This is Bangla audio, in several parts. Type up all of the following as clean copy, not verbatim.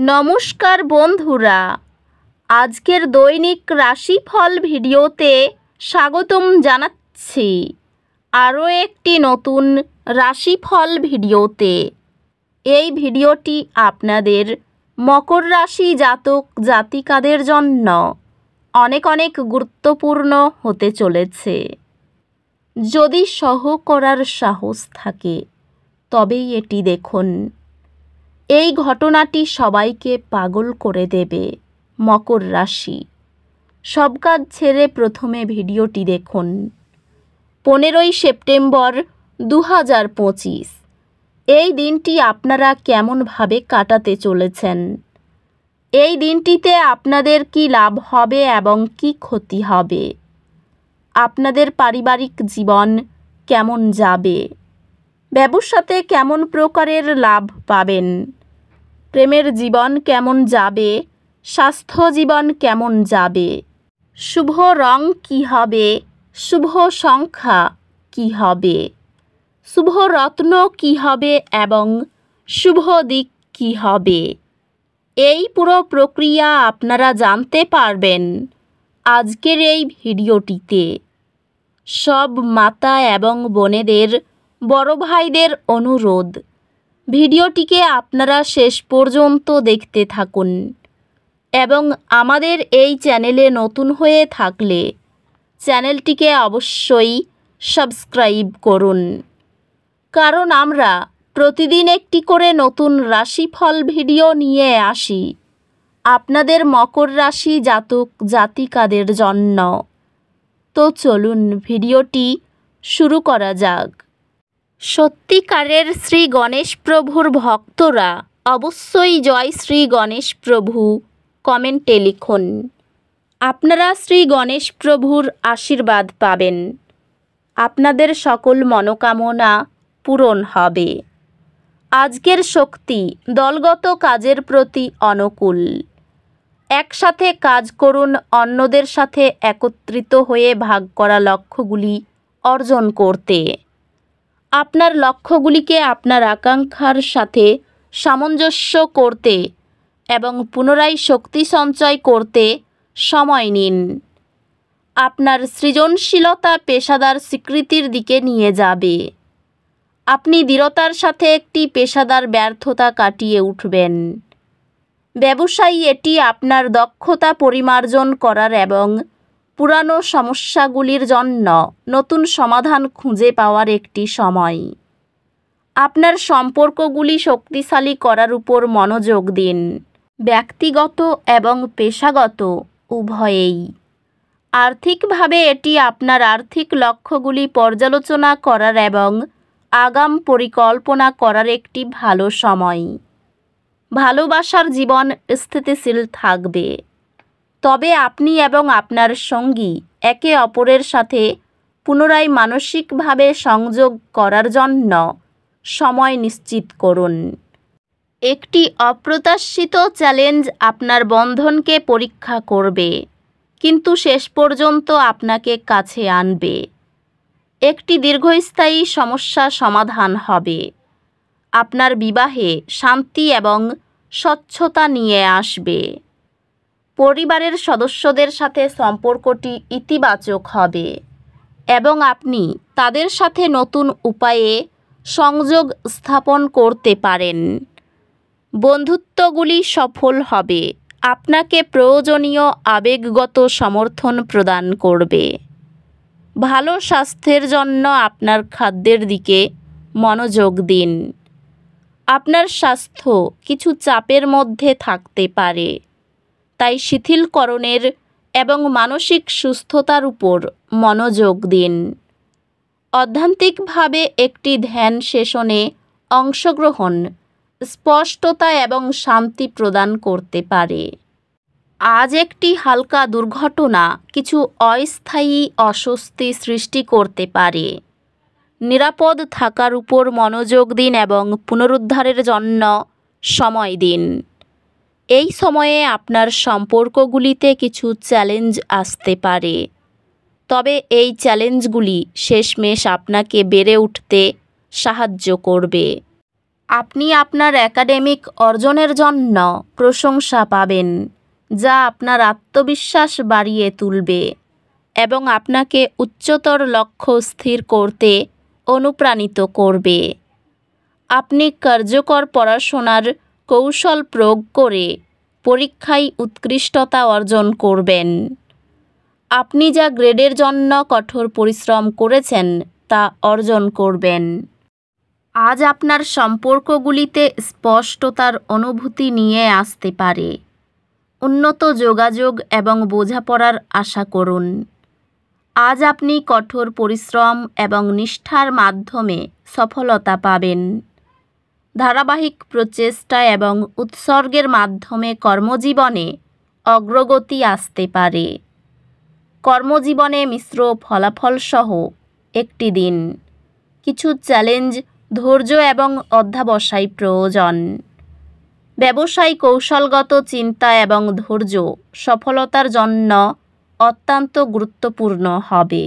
নমস্কার বন্ধুরা, আজকের দৈনিক রাশিফল ভিডিওতে স্বাগতম জানাচ্ছি আরও একটি নতুন রাশিফল ভিডিওতে। এই ভিডিওটি আপনাদের মকর রাশি জাতক জাতিকাদের জন্য অনেক অনেক গুরুত্বপূর্ণ হতে চলেছে। যদি সহ করার সাহস থাকে তবেই এটি দেখুন। এই ঘটনাটি সবাইকে পাগল করে দেবে। মকর রাশি, সব কাজ ছেড়ে প্রথমে ভিডিওটি দেখুন। 15ই সেপ্টেম্বর 2025 এই দিনটি আপনারা কেমনভাবে কাটাতে চলেছেন? এই দিনটিতে আপনাদের কি লাভ হবে এবং কি ক্ষতি হবে? আপনাদের পারিবারিক জীবন কেমন যাবে? ব্যবসাতে কেমন প্রকারের লাভ পাবেন? প্রেমের জীবন কেমন যাবে? স্বাস্থ্য জীবন কেমন যাবে? শুভ রং কি হবে? শুভ সংখ্যা কি হবে? শুভ রত্ন কি হবে এবং শুভ দিক কি হবে? এই পুরো প্রক্রিয়া আপনারা জানতে পারবেন আজকের এই ভিডিওটিতে। সব মাতা এবং বোনেদের, বড় ভাইদের অনুরোধ, ভিডিওটিকে আপনারা শেষ পর্যন্ত দেখতে থাকুন এবং আমাদের এই চ্যানেলে নতুন হয়ে থাকলে চ্যানেলটিকে অবশ্যই সাবস্ক্রাইব করুন, কারণ আমরা প্রতিদিন একটি করে নতুন রাশিফল ভিডিও নিয়ে আসি আপনাদের মকর রাশি জাতক জাতিকাদের জন্য। তো চলুন ভিডিওটি শুরু করা যাক। সত্যিকারের শ্রী গণেশ প্রভুর ভক্তরা অবশ্যই জয় শ্রী গণেশ প্রভু কমেন্টে লিখুন। আপনারা শ্রী গণেশ প্রভুর আশীর্বাদ পাবেন। আপনাদের সকল মনোকামনা পূরণ হবে। আজকের শক্তি দলগত কাজের প্রতি অনুকূল। একসাথে কাজ করুন, অন্যদের সাথে একত্রিত হয়ে ভাগ করা লক্ষ্যগুলি অর্জন করতে। আপনার লক্ষ্যগুলিকে আপনার আকাঙ্ক্ষার সাথে সামঞ্জস্য করতে এবং পুনরায় শক্তি সঞ্চয় করতে সময় নিন। আপনার সৃজনশীলতা পেশাদার স্বীকৃতির দিকে নিয়ে যাবে। আপনি দৃঢ়তার সাথে একটি পেশাদার ব্যর্থতা কাটিয়ে উঠবেন। ব্যবসায়ী, এটি আপনার দক্ষতা পরিমার্জন করার এবং পুরানো সমস্যাগুলির জন্য নতুন সমাধান খুঁজে পাওয়ার একটি সময়। আপনার সম্পর্কগুলি শক্তিশালী করার উপর মনোযোগ দিন, ব্যক্তিগত এবং পেশাগত উভয়েই। আর্থিকভাবে এটি আপনার আর্থিক লক্ষ্যগুলি পর্যালোচনা করার এবং আগাম পরিকল্পনা করার একটি ভালো সময়। ভালোবাসার জীবন স্থিতিশীল থাকবে, তবে আপনি এবং আপনার সঙ্গী একে অপরের সাথে পুনরায় মানসিকভাবে সংযোগ করার জন্য সময় নিশ্চিত করুন। একটি অপ্রত্যাশিত চ্যালেঞ্জ আপনার বন্ধনকে পরীক্ষা করবে, কিন্তু শেষ পর্যন্ত আপনাকে কাছে আনবে। একটি দীর্ঘস্থায়ী সমস্যা সমাধান হবে। আপনার বিবাহে শান্তি এবং স্বচ্ছতা নিয়ে আসবে। পরিবারের সদস্যদের সাথে সম্পর্কটি ইতিবাচক হবে এবং আপনি তাদের সাথে নতুন উপায়ে সংযোগ স্থাপন করতে পারেন। বন্ধুত্বগুলি সফল হবে, আপনাকে প্রয়োজনীয় আবেগগত সমর্থন প্রদান করবে। ভালো স্বাস্থ্যের জন্য আপনার খাদ্যের দিকে মনোযোগ দিন। আপনার স্বাস্থ্য কিছু চাপের মধ্যে থাকতে পারে, তাই শিথিলকরণের এবং মানসিক সুস্থতার উপর মনোযোগ দিন। আধ্যাত্মিকভাবে একটি ধ্যান সেশনে অংশগ্রহণ স্পষ্টতা এবং শান্তি প্রদান করতে পারে। আজ একটি হালকা দুর্ঘটনা কিছু অস্থায়ী অস্বস্তি সৃষ্টি করতে পারে। নিরাপদ থাকার উপর মনোযোগ দিন এবং পুনরুদ্ধারের জন্য সময় দিন। এই সময়ে আপনার সম্পর্কগুলিতে কিছু চ্যালেঞ্জ আসতে পারে, তবে এই চ্যালেঞ্জগুলি শেষমেশ আপনাকে বেড়ে উঠতে সাহায্য করবে। আপনি আপনার একাডেমিক অর্জনের জন্য প্রশংসা পাবেন, যা আপনার আত্মবিশ্বাস বাড়িয়ে তুলবে এবং আপনাকে উচ্চতর লক্ষ্য স্থির করতে অনুপ্রাণিত করবে। আপনি কার্যকর পড়াশোনার কৌশল প্রয়োগ করে পরীক্ষায় উৎকৃষ্টতা অর্জন করবেন। আপনি যা গ্রেডের জন্য কঠোর পরিশ্রম করেছেন তা অর্জন করবেন। আজ আপনার সম্পর্কগুলিতে স্পষ্টতার অনুভূতি নিয়ে আসতে পারে। উন্নত যোগাযোগ এবং বোঝাপড়ার আশা করুন। আজ আপনি কঠোর পরিশ্রম এবং নিষ্ঠার মাধ্যমে সফলতা পাবেন। ধারাবাহিক প্রচেষ্টা এবং উৎসর্গের মাধ্যমে কর্মজীবনে অগ্রগতি আসতে পারে। কর্মজীবনে মিশ্র ফলাফল সহ একটি দিন। কিছু চ্যালেঞ্জ, ধৈর্য এবং অধ্যবসায় প্রয়োজন। ব্যবসায় কৌশলগত চিন্তা এবং ধৈর্য সফলতার জন্য অত্যন্ত গুরুত্বপূর্ণ হবে।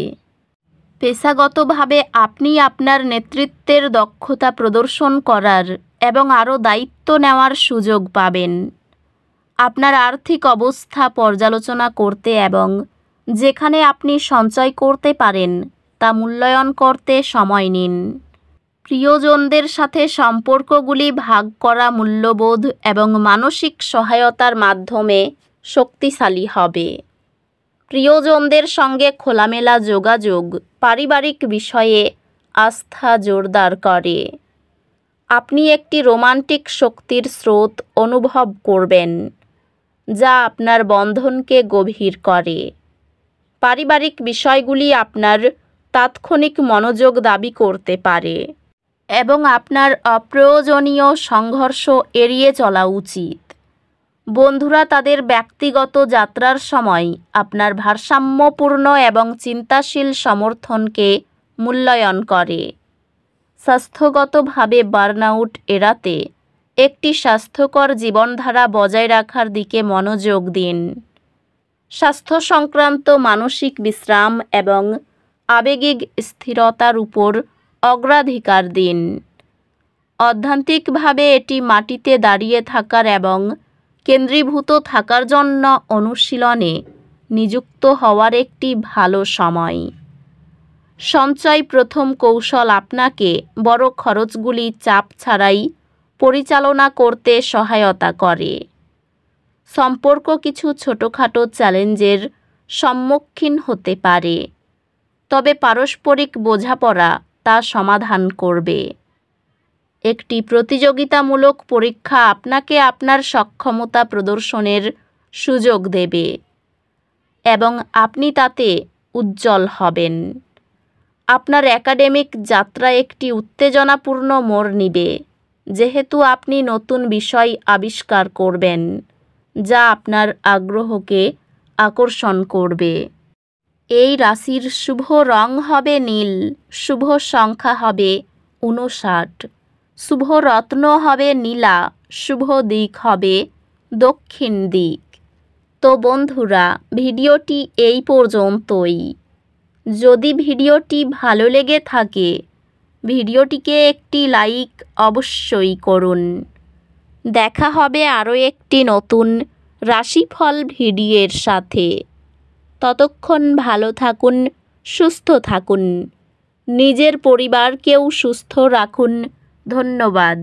পেশাগতভাবে আপনি আপনার নেতৃত্বের দক্ষতা প্রদর্শন করার এবং আরও দায়িত্ব নেওয়ার সুযোগ পাবেন। আপনার আর্থিক অবস্থা পর্যালোচনা করতে এবং যেখানে আপনি সঞ্চয় করতে পারেন তা মূল্যায়ন করতে সময় নিন। প্রিয়জনদের সাথে সম্পর্কগুলি ভাগ করা মূল্যবোধ এবং মানসিক সহায়তার মাধ্যমে শক্তিশালী হবে। প্রিয়জনদের সঙ্গে খোলামেলা যোগাযোগ পারিবারিক বিষয়ে আস্থা জোরদার করে। আপনি একটি রোমান্টিক শক্তির স্রোত অনুভব করবেন, যা আপনার বন্ধনকে গভীর করে। পারিবারিক বিষয়গুলি আপনার তাৎক্ষণিক মনোযোগ দাবি করতে পারে এবং আপনার অপ্রয়োজনীয় সংঘর্ষ এড়িয়ে চলা উচিত। বন্ধুরা তাদের ব্যক্তিগত যাত্রার সময় আপনার ভারসাম্যপূর্ণ এবং চিন্তাশীল সমর্থনকে মূল্যায়ন করে। স্বাস্থ্যগতভাবে বার্নআউট এড়াতে একটি স্বাস্থ্যকর জীবনধারা বজায় রাখার দিকে মনোযোগ দিন। স্বাস্থ্য সংক্রান্ত মানসিক বিশ্রাম এবং আবেগিক স্থিরতার উপর অগ্রাধিকার দিন। অধ্যাত্মিকভাবে এটি মাটিতে দাঁড়িয়ে থাকার এবং কেন্দ্রীভূত থাকার জন্য অনুশীলনে নিযুক্ত হওয়ার একটি ভালো সময়। সঞ্চয় প্রথম কৌশল আপনাকে বড় খরচগুলি চাপ ছাড়াই পরিচালনা করতে সহায়তা করে। সম্পর্ক কিছু ছোটোখাটো চ্যালেঞ্জের সম্মুখীন হতে পারে, তবে পারস্পরিক বোঝাপড়া তা সমাধান করবে। একটি প্রতিযোগিতামূলক পরীক্ষা আপনাকে আপনার সক্ষমতা প্রদর্শনের সুযোগ দেবে এবং আপনি তাতে উজ্জ্বল হবেন। আপনার একাডেমিক যাত্রা একটি উত্তেজনাপূর্ণ মোড় নিবে, যেহেতু আপনি নতুন বিষয় আবিষ্কার করবেন যা আপনার আগ্রহকে আকর্ষণ করবে। এই রাশির শুভ রং হবে নীল, শুভ সংখ্যা হবে 59, শুভ রত্ন হবে নীলা, শুভ দিক হবে দক্ষিণ দিক। তো বন্ধুরা, ভিডিওটি এই পর্যন্তই। যদি ভিডিওটি ভালো লেগে থাকে ভিডিওটিকে একটি লাইক অবশ্যই করুন। দেখা হবে আরও একটি নতুন রাশিফল ভিডিওর সাথে। ততক্ষণ ভালো থাকুন, সুস্থ থাকুন, নিজের পরিবারকেও সুস্থ রাখুন। ধন্যবাদ।